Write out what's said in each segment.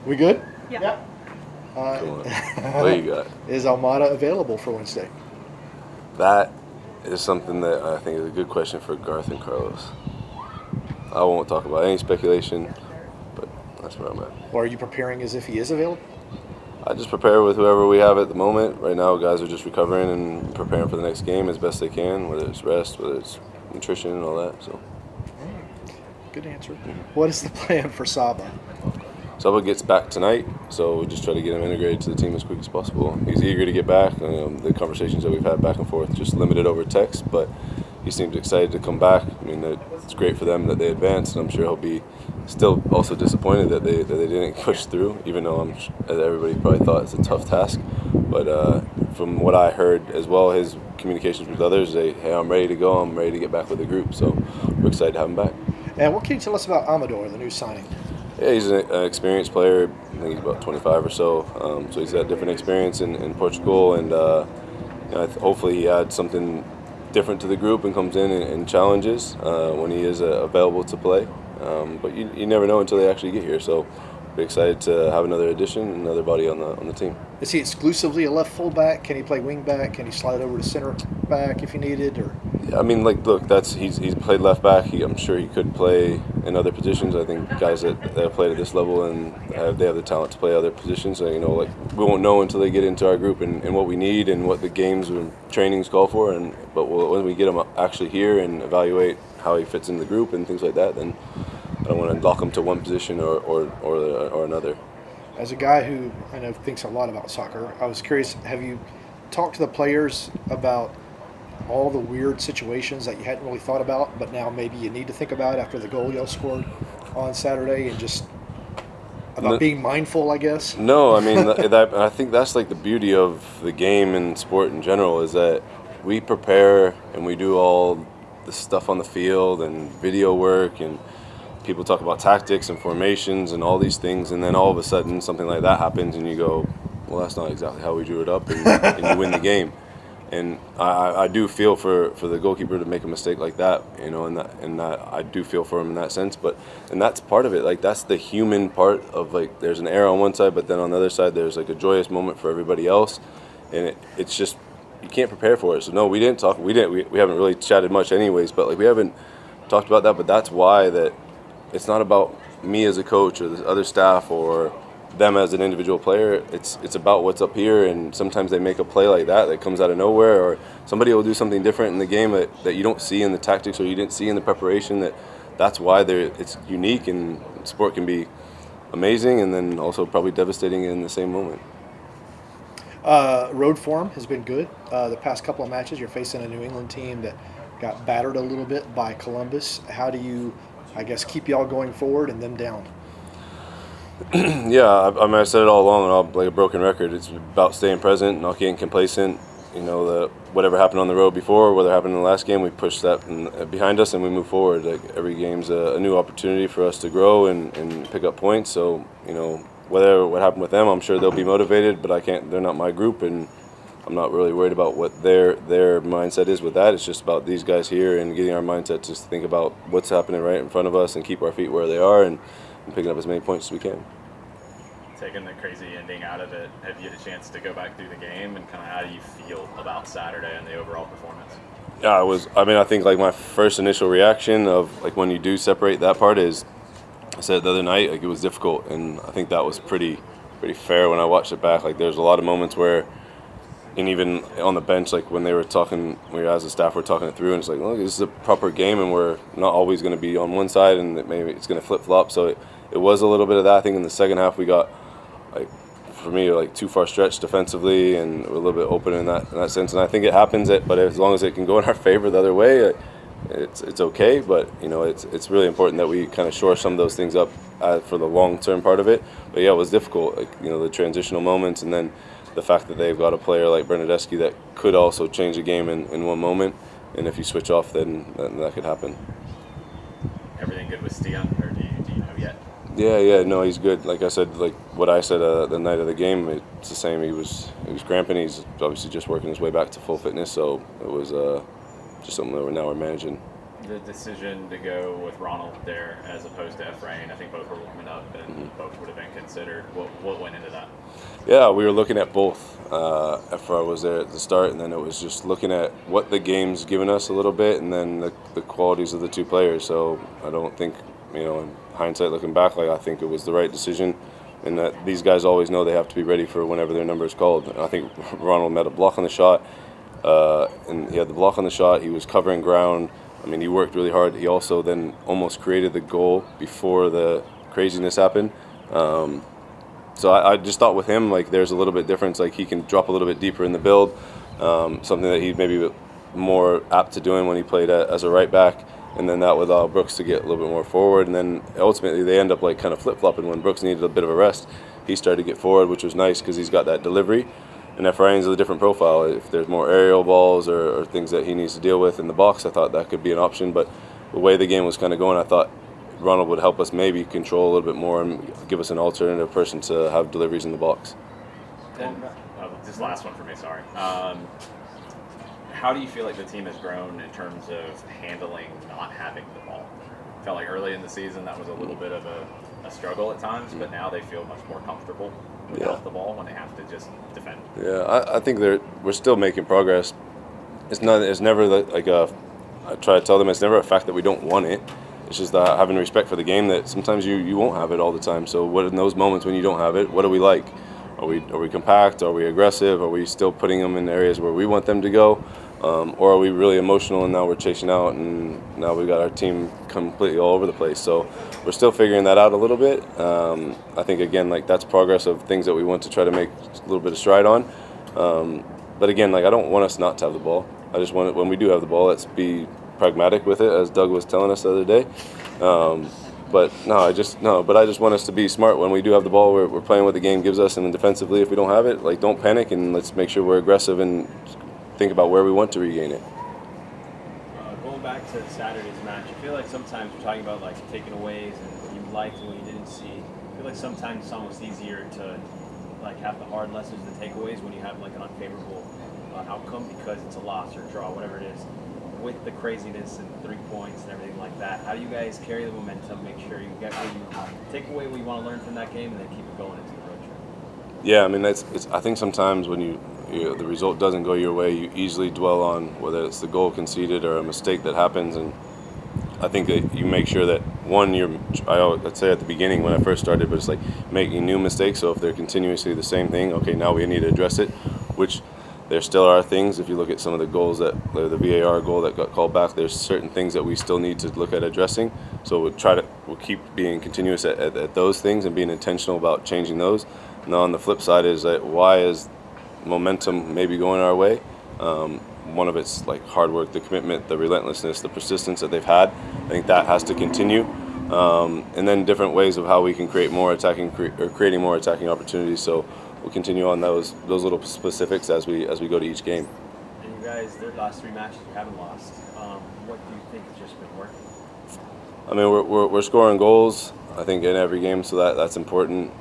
We good? Yeah. Cool. What you got? Is Almada available for Wednesday? That is something that I think is a good question for Garth and Carlos. I won't talk about any speculation, but that's where I'm at. Or are you preparing as if he is available? I just prepare with whoever we have at the moment. Right now, guys are just recovering and preparing for the next game as best they can, whether it's rest, whether it's nutrition, and all that. So, Good answer. What is the plan for Saba? Saba gets back tonight, so we just try to get him integrated to the team as quick as possible. He's eager to get back. The conversations that we've had back and forth just limited over text, but he seems excited to come back. I mean, it's great for them that they advanced, and I'm sure he'll be still also disappointed that they didn't push through, even though everybody probably thought it's a tough task. But from what I heard as well, his communications with others, hey, I'm ready to go. I'm ready to get back with the group. So we're excited to have him back. And what can you tell us about Amador, the new signing? Yeah, he's an experienced player. I think he's about 25 or so. So he's got different experience in Portugal, and hopefully he adds something different to the group and comes in and challenges when he is available to play. But you never know until they actually get here. So we're excited to have another addition, another body on the team. Is he exclusively a left fullback? Can he play wing back? Can he slide over to center back if he needed? Or I mean, look, he's played left back. I'm sure he could play in other positions. I think guys that have played at this level and they have the talent to play other positions. So, we won't know until they get into our group and what we need and what the games and trainings call for. But when we get him actually here and evaluate how he fits in the group and things like that, then I don't want to lock him to one position or another. as a guy who I know thinks a lot about soccer, I was curious, have you talked to the players about all the weird situations that you hadn't really thought about, but now maybe you need to think about after the goal y'all scored on Saturday, and just about being mindful, I guess? No, I mean, I think that's like the beauty of the game and sport in general is that we prepare and we do all the stuff on the field and video work, and people talk about tactics and formations and all these things, and then all of a sudden something like that happens and you go, well, that's not exactly how we drew it up, and you win the game. And I do feel for the goalkeeper to make a mistake like that, and that I do feel for him in that sense. And that's part of it. Like, that's the human part of, like, there's an error on one side, but then on the other side there's like a joyous moment for everybody else, and it's just you can't prepare for it. So no, we didn't talk. We haven't really chatted much anyways, but like we haven't talked about that. But that's why that it's not about me as a coach or the other staff or them as an individual player. It's about what's up here, and sometimes they make a play like that comes out of nowhere, or somebody will do something different in the game that you don't see in the tactics or you didn't see in the preparation. That's why it's unique, and sport can be amazing and then also probably devastating in the same moment. Road form has been good. The past couple of matches, you're facing a New England team that got battered a little bit by Columbus. How do you, I guess, keep y'all going forward and them down? Yeah, I mean, I said it all along, and I'm like a broken record. It's about staying present, not getting complacent. Whatever happened on the road before, whether happened in the last game, we push that behind us and we move forward. Like, every game's a new opportunity for us to grow and pick up points. So, what happened with them, I'm sure they'll be motivated, but they're not my group, and I'm not really worried about what their mindset is with that. It's just about these guys here and getting our mindset to think about what's happening right in front of us and keep our feet where they are and picking up as many points as we can. Taking the crazy ending out of it, have you had a chance to go back through the game, and kind of how do you feel about Saturday and the overall performance? Yeah, I think like my first initial reaction of like when you do separate that part is, I said the other night, like, it was difficult, and I think that was pretty fair when I watched it back. Like, there's a lot of moments where, and even on the bench, like when they were talking, we as a staff were talking it through, and it's like, look, this is a proper game, and we're not always going to be on one side, and maybe it's going to flip flop. So it was a little bit of that. I think in the second half we got, like, for me, like, too far stretched defensively, and we're a little bit open in that sense. And I think it happens, but as long as it can go in our favor the other way, it's okay. But it's really important that we kind of shore some of those things up for the long term part of it. But yeah, it was difficult, like, the transitional moments, and then the fact that they've got a player like Bernadeschi that could also change a game in one moment, and if you switch off, then that could happen. Everything good with Stian, or do you know yet? Yeah, no, he's good. Like I said, like what I said the night of the game, it's the same. He was cramping. He's obviously just working his way back to full fitness, so it was just something that we're managing. The decision to go with Ronald there as opposed to Efrain, I think both were warming up, and both would have considered? What went into that? Yeah, we were looking at both. After I was there at the start, and then it was just looking at what the game's given us a little bit, and then the qualities of the two players. So I don't think, in hindsight, looking back, like I think it was the right decision, and that these guys always know they have to be ready for whenever their number is called. I think Ronald met a block on the shot, and he had the block on the shot. He was covering ground. I mean, he worked really hard. He also then almost created the goal before the craziness happened. So I just thought with him, like, there's a little bit difference. Like, he can drop a little bit deeper in the build, something that he'd maybe more apt to doing when he played as a right back. And then that would allow Brooks to get a little bit more forward. And then ultimately they end up like kind of flip-flopping. When Brooks needed a bit of a rest, he started to get forward, which was nice because he's got that delivery. And Efrain's a different profile. If there's more aerial balls or things that he needs to deal with in the box, I thought that could be an option. But the way the game was kind of going, I thought Ronald would help us maybe control a little bit more and give us an alternative person to have deliveries in the box. And this last one for me, sorry. How do you feel like the team has grown in terms of handling not having the ball? I felt like early in the season that was a little bit of a struggle at times, but now they feel much more comfortable without the ball when they have to just defend. Yeah, I think we're still making progress. It's never like I try to tell them it's never a fact that we don't want it. It's just that having respect for the game, that sometimes you won't have it all the time. So what in those moments when you don't have it, what do we like? Are we compact? Are we aggressive? Are we still putting them in areas where we want them to go? Or are we really emotional and now we're chasing out and now we've got our team completely all over the place? So we're still figuring that out a little bit. I think, again, like that's progress of things that we want to try to make a little bit of stride on. But again, like I don't want us not to have the ball. I just want it, when we do have the ball, let's be pragmatic with it, as Doug was telling us the other day. But I just want us to be smart when we do have the ball. We're playing what the game gives us, and then defensively, if we don't have it, like don't panic and let's make sure we're aggressive and think about where we want to regain it. Going back to Saturday's match, I feel like sometimes we're talking about like takeaways and what you liked and what you didn't see. I feel like sometimes it's almost easier to like have the hard lessons and takeaways when you have like an unfavorable outcome because it's a loss or a draw, whatever it is. With the craziness and 3 points and everything like that, how do you guys carry the momentum, make sure you get what you take away what you want to learn from that game and then keep it going into the road trip? Yeah, I mean, I think sometimes when the result doesn't go your way, you easily dwell on whether it's the goal conceded or a mistake that happens, and I think that you make sure that I'd say at the beginning when I first started, but it's like making new mistakes. So if they're continuously the same thing, okay, now we need to address it, which there still are things. If you look at some of the goals the VAR goal that got called back, there's certain things that we still need to look at addressing. So we'll keep being continuous at those things and being intentional about changing those. Now on the flip side is that why is momentum maybe going our way? One of it's like hard work, the commitment, the relentlessness, the persistence that they've had. I think that has to continue. And then different ways of how we can creating more attacking opportunities. So we'll continue on those little specifics as we go to each game. And you guys, their last 3 matches you haven't lost. What do you think has just been working? I mean, we're scoring goals, I think, in every game, so that's important.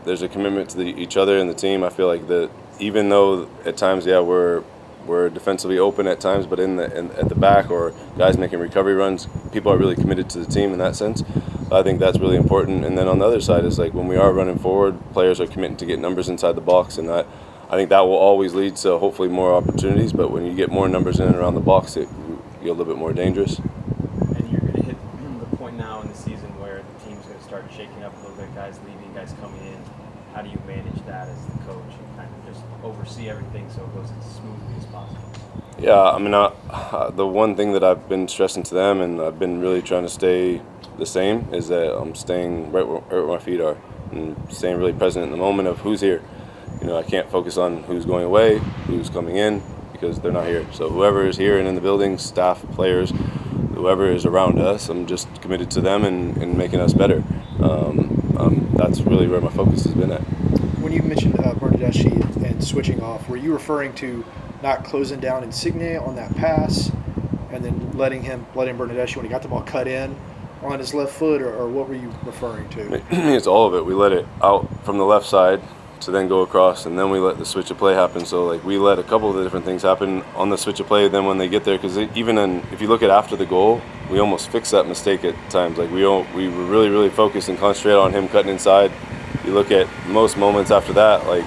There's a commitment to each other and the team. I feel like that even though at times, we're defensively open at times, but at the back or guys making recovery runs, people are really committed to the team in that sense. I think that's really important. And then on the other side is like when we are running forward, players are committing to get numbers inside the box, and I think that will always lead to hopefully more opportunities. But when you get more numbers in and around the box, you're a little bit more dangerous. And you're going to hit the point now in the season where the team's going to start shaking up a little bit, guys leaving, guys coming in. How do you manage that as the coach and kind of just oversee everything so it goes as smoothly as possible? Yeah, I mean, the one thing that I've been stressing to them, and I've been really trying to stay the same, is that I'm staying right where my feet are and staying really present in the moment of who's here. I can't focus on who's going away, who's coming in, because they're not here. So whoever is here and in the building, staff, players, whoever is around us, I'm just committed to them and making us better. That's really where my focus has been at. When you mentioned Bernardeschi and switching off, were you referring to not closing down Insigne on that pass and then letting Bernardeschi, when he got the ball, cut in on his left foot, or what were you referring to? It's all of it. We let it out from the left side to then go across, and then we let the switch of play happen. So like we let a couple of the different things happen on the switch of play. Then when they get there, because if you look at after the goal, we almost fixed that mistake at times. Like we were really focused and concentrated on him cutting inside, you look at most moments after that, like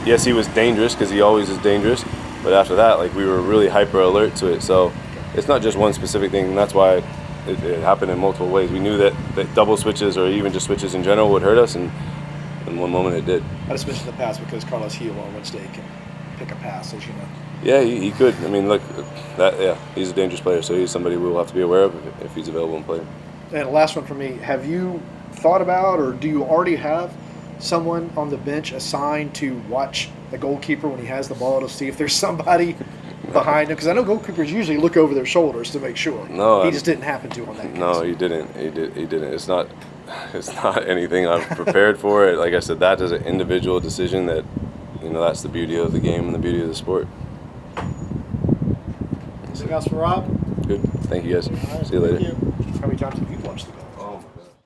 yes, he was dangerous because he always is dangerous, but after that, like we were really hyper alert to it. So it's not just one specific thing, and that's why it happened in multiple ways. We knew that double switches or even just switches in general would hurt us, and in one moment it did. I just mentioned the pass because Carlos Hilo on Wednesday can pick a pass, as you know. Yeah, he could. I mean, look, he's a dangerous player, so he's somebody we'll have to be aware of if he's available and playing. And last one for me, have you thought about, or do you already have someone on the bench assigned to watch the goalkeeper when he has the ball to see if there's somebody behind him? Because I know goalkeepers usually look over their shoulders to make sure. No, he just didn't happen to on that case. No, he didn't. He didn't. It's not anything I've prepared for it. Like I said, that is an individual decision that, that's the beauty of the game and the beauty of the sport. Anything else for Rob? Good. Thank you guys. All right, See you later. thank you. How many times have you